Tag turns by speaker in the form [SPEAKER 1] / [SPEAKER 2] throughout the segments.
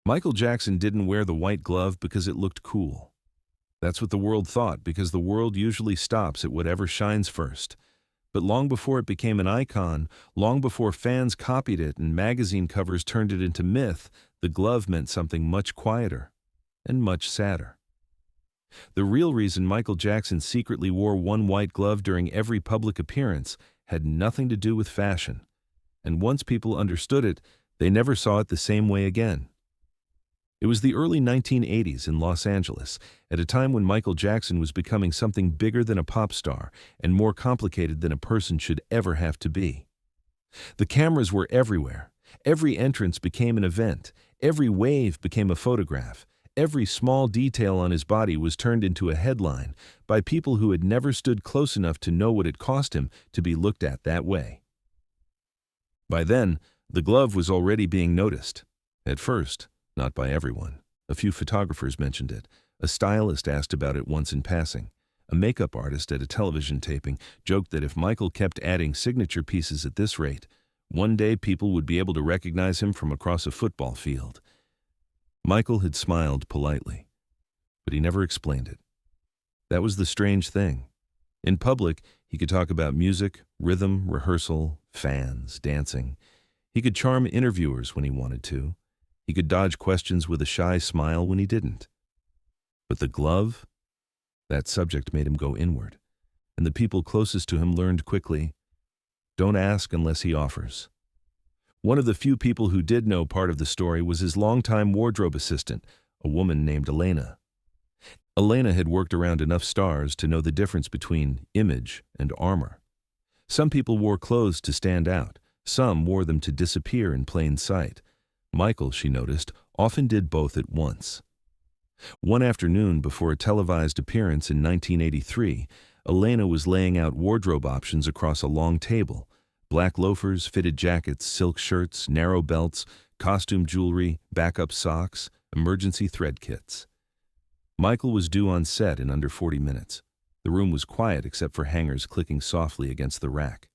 [SPEAKER 1] Michael Jackson didn't wear the white glove because it looked cool. That's what the world thought, because the world usually stops at whatever shines first. But long before it became an icon, long before fans copied it and magazine covers turned it into myth, the glove meant something much quieter and much sadder. The real reason Michael Jackson secretly wore one white glove during every public appearance had nothing to do with fashion. And once people understood it, they never saw it the same way again. It was the early 1980s in Los Angeles, at a time when Michael Jackson was becoming something bigger than a pop star and more complicated than a person should ever have to be. The cameras were everywhere. Every entrance became an event. Every wave became a photograph. Every small detail on his body was turned into a headline by people who had never stood close enough to know what it cost him to be looked at that way. By then, the glove was already being noticed. At first, not by everyone. A few photographers mentioned it. A stylist asked about it once in passing. A makeup artist at a television taping joked that if Michael kept adding signature pieces at this rate, one day people would be able to recognize him from across a football field. Michael had smiled politely, but he never explained it. That was the strange thing. In public, he could talk about music, rhythm, rehearsal, fans, dancing. He could charm interviewers when he wanted to. He could dodge questions with a shy smile when he didn't. But the glove? That subject made him go inward, and the people closest to him learned quickly, don't ask unless he offers. One of the few people who did know part of the story was his longtime wardrobe assistant, a woman named Elena. Elena had worked around enough stars to know the difference between image and armor. Some people wore clothes to stand out. Some wore them to disappear in plain sight. Michael, she noticed, often did both at once. One afternoon before a televised appearance in 1983, Elena was laying out wardrobe options across a long table: black loafers, fitted jackets, silk shirts, narrow belts, costume jewelry, backup socks, emergency thread kits. Michael was due on set in under 40 minutes. The room was quiet except for hangers clicking softly against the rack.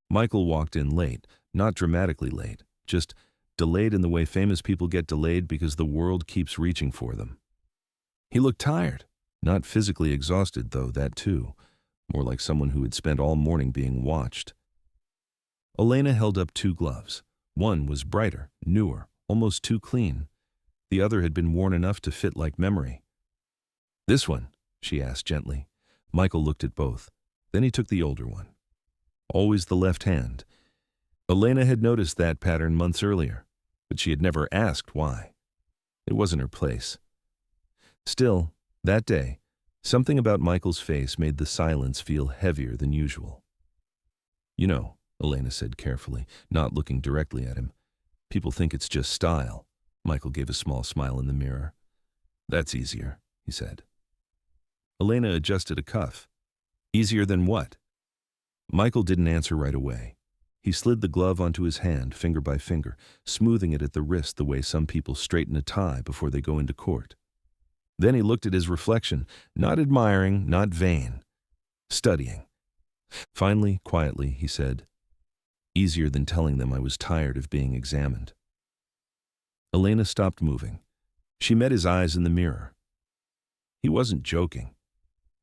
[SPEAKER 1] Michael walked in late, not dramatically late, just delayed in the way famous people get delayed because the world keeps reaching for them. He looked tired, not physically exhausted, though that too, more like someone who had spent all morning being watched. Elena held up two gloves. One was brighter, newer, almost too clean. The other had been worn enough to fit like memory. "This one?" she asked gently. Michael looked at both. Then he took the older one. Always the left hand. Elena had noticed that pattern months earlier, but she had never asked why. It wasn't her place. Still, that day, something about Michael's face made the silence feel heavier than usual. "You know," Elena said carefully, not looking directly at him, "people think it's just style." Michael gave a small smile in the mirror. "That's easier," he said. Elena adjusted a cuff. "Easier than what?" Michael didn't answer right away. He slid the glove onto his hand, finger by finger, smoothing it at the wrist the way some people straighten a tie before they go into court. Then he looked at his reflection, not admiring, not vain, studying. Finally, quietly, he said, "Easier than telling them I was tired of being examined." Elena stopped moving. She met his eyes in the mirror. He wasn't joking.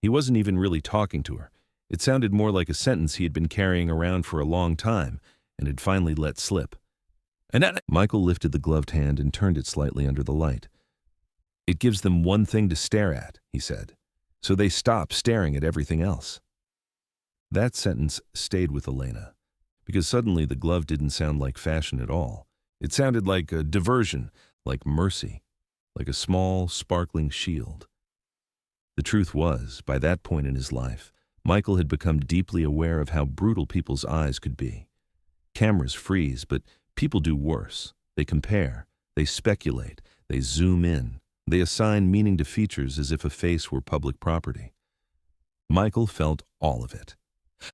[SPEAKER 1] He wasn't even really talking to her. It sounded more like a sentence he had been carrying around for a long time and had finally let slip. Michael lifted the gloved hand and turned it slightly under the light. "It gives them one thing to stare at," he said, "so they stop staring at everything else." That sentence stayed with Elena, because suddenly the glove didn't sound like fashion at all. It sounded like a diversion, like mercy, like a small, sparkling shield. The truth was, by that point in his life, Michael had become deeply aware of how brutal people's eyes could be. Cameras freeze, but people do worse. They compare, they speculate, they zoom in, they assign meaning to features as if a face were public property. Michael felt all of it.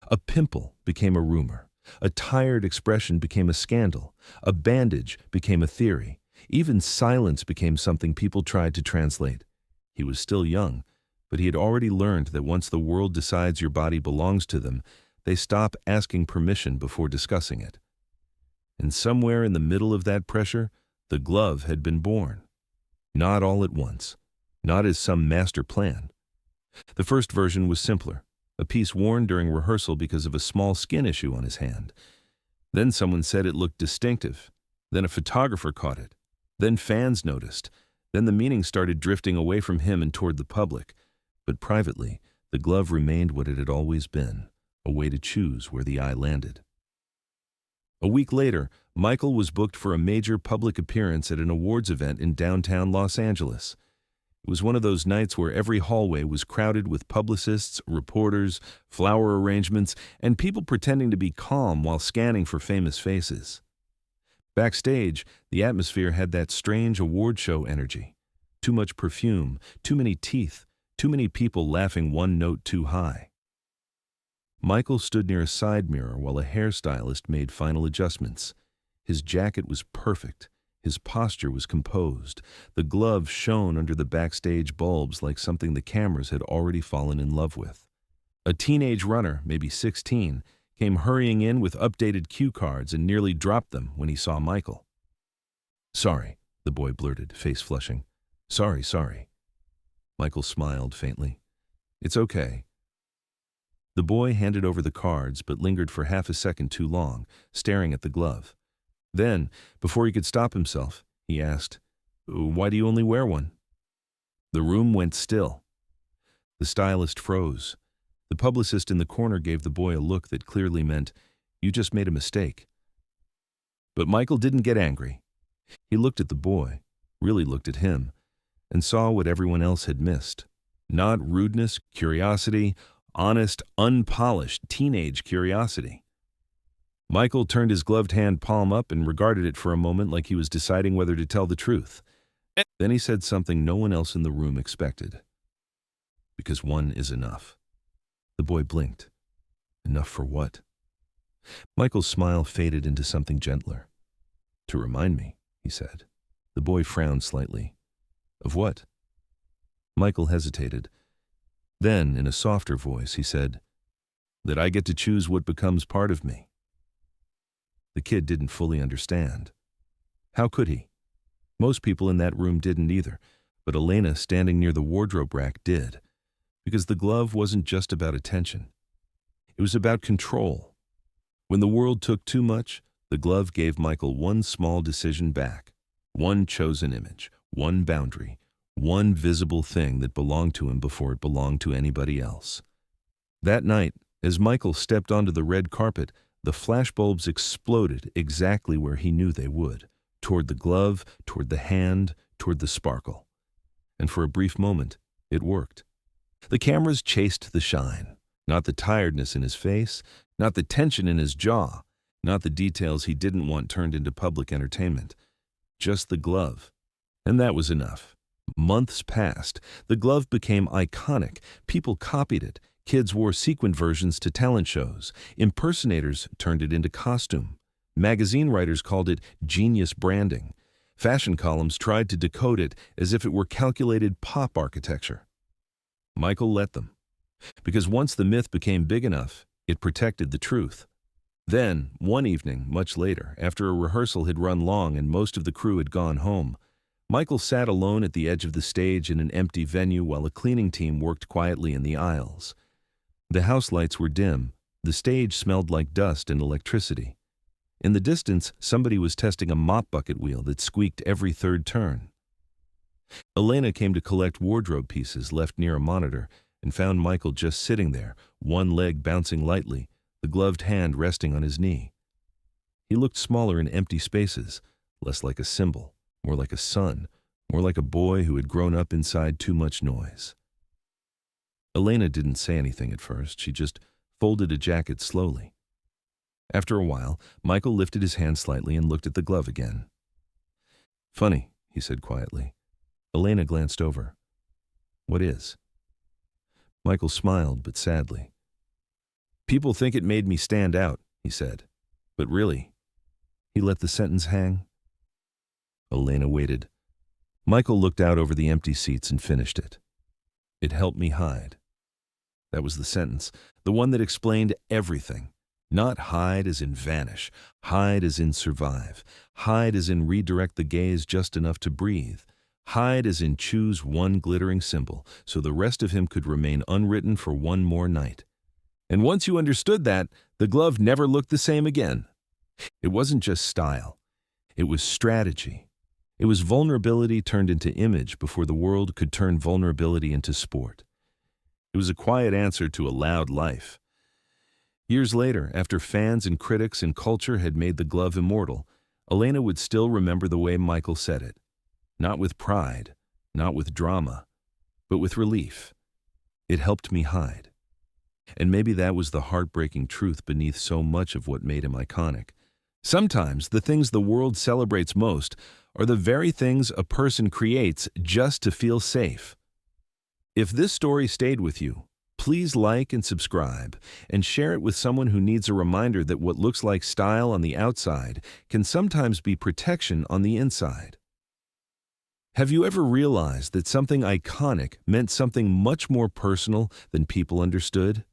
[SPEAKER 1] A pimple became a rumor. A tired expression became a scandal. A bandage became a theory. Even silence became something people tried to translate. He was still young, but he had already learned that once the world decides your body belongs to them, they stop asking permission before discussing it. And somewhere in the middle of that pressure, The glove had been born. Not all at once. Not as some master plan. The first version was simpler, a piece worn during rehearsal because of a small skin issue on his hand. Then someone said it looked distinctive. Then a photographer caught it. Then fans noticed. Then the meaning started drifting away from him and toward the public. But privately, the glove remained what it had always been, a way to choose where the eye landed. A week later, Michael was booked for a major public appearance at an awards event in downtown Los Angeles. It was one of those nights where every hallway was crowded with publicists, reporters, flower arrangements, and people pretending to be calm while scanning for famous faces. Backstage, the atmosphere had that strange award show energy. Too much perfume, too many teeth, too many people laughing one note too high. Michael stood near a side mirror while a hairstylist made final adjustments. His jacket was perfect. His posture was composed. The glove shone under the backstage bulbs like something the cameras had already fallen in love with. A teenage runner, maybe 16, came hurrying in with updated cue cards and nearly dropped them when he saw Michael. "Sorry," the boy blurted, face flushing. Sorry. Michael smiled faintly. "It's okay." The boy handed over the cards but lingered for half a second too long, staring at the glove. Then, before he could stop himself, he asked, "Why do you only wear one?" The room went still. The stylist froze. The publicist in the corner gave the boy a look that clearly meant, "You just made a mistake." But Michael didn't get angry. He looked at the boy, really looked at him, and saw what everyone else had missed. Not rudeness, curiosity, honest, unpolished teenage curiosity. Michael turned his gloved hand palm up and regarded it for a moment like he was deciding whether to tell the truth. Then he said something no one else in the room expected. "Because one is enough." The boy blinked. Enough for what? Michael's smile faded into something gentler. "To remind me," he said. The boy frowned slightly. "Of what?" Michael hesitated. Then, in a softer voice, he said, "That I get to choose what becomes part of me." The kid didn't fully understand. How could he? Most people in that room didn't either, but Elena, standing near the wardrobe rack, did. Because the glove wasn't just about attention. It was about control. When the world took too much, the glove gave Michael one small decision back. One chosen image, one boundary, one visible thing that belonged to him before it belonged to anybody else. That night, as Michael stepped onto the red carpet, the flashbulbs exploded exactly where he knew they would, toward the glove, toward the hand, toward the sparkle. And for a brief moment, it worked. The cameras chased the shine, not the tiredness in his face, not the tension in his jaw, not the details he didn't want turned into public entertainment. Just the glove. And that was enough. Months passed. The glove became iconic. People copied it. Kids wore sequined versions to talent shows. Impersonators turned it into costume. Magazine writers called it genius branding. Fashion columns tried to decode it as if it were calculated pop architecture. Michael let them. Because once the myth became big enough, it protected the truth. Then, one evening, much later, after a rehearsal had run long and most of the crew had gone home, Michael sat alone at the edge of the stage in an empty venue while a cleaning team worked quietly in the aisles. The house lights were dim. The stage smelled like dust and electricity. In the distance, somebody was testing a mop bucket wheel that squeaked every third turn. Elena came to collect wardrobe pieces left near a monitor and found Michael just sitting there, one leg bouncing lightly, the gloved hand resting on his knee. He looked smaller in empty spaces, less like a symbol, more like a son, more like a boy who had grown up inside too much noise. Elena didn't say anything at first. She just folded a jacket slowly. After a while, Michael lifted his hand slightly and looked at the glove again. "Funny," he said quietly. Elena glanced over. "What is?" Michael smiled, but sadly. "People think it made me stand out," he said. "But really," he let the sentence hang. Elena waited. Michael looked out over the empty seats and finished it. "It helped me hide." That was the sentence, the one that explained everything. Not hide as in vanish, hide as in survive, hide as in redirect the gaze just enough to breathe, hide as in choose one glittering symbol so the rest of him could remain unwritten for one more night. And once you understood that, the glove never looked the same again. It wasn't just style. It was strategy. It was vulnerability turned into image before the world could turn vulnerability into sport. It was a quiet answer to a loud life. Years later, after fans and critics and culture had made the glove immortal, Elena would still remember the way Michael said it. Not with pride, not with drama, but with relief. It helped me hide. And maybe that was the heartbreaking truth beneath so much of what made him iconic. Sometimes the things the world celebrates most are the very things a person creates just to feel safe. If this story stayed with you, please like and subscribe, and share it with someone who needs a reminder that what looks like style on the outside can sometimes be protection on the inside. Have you ever realized that something iconic meant something much more personal than people understood?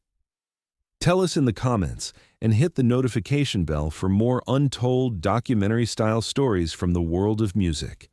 [SPEAKER 1] Tell us in the comments and hit the notification bell for more untold documentary-style stories from the world of music.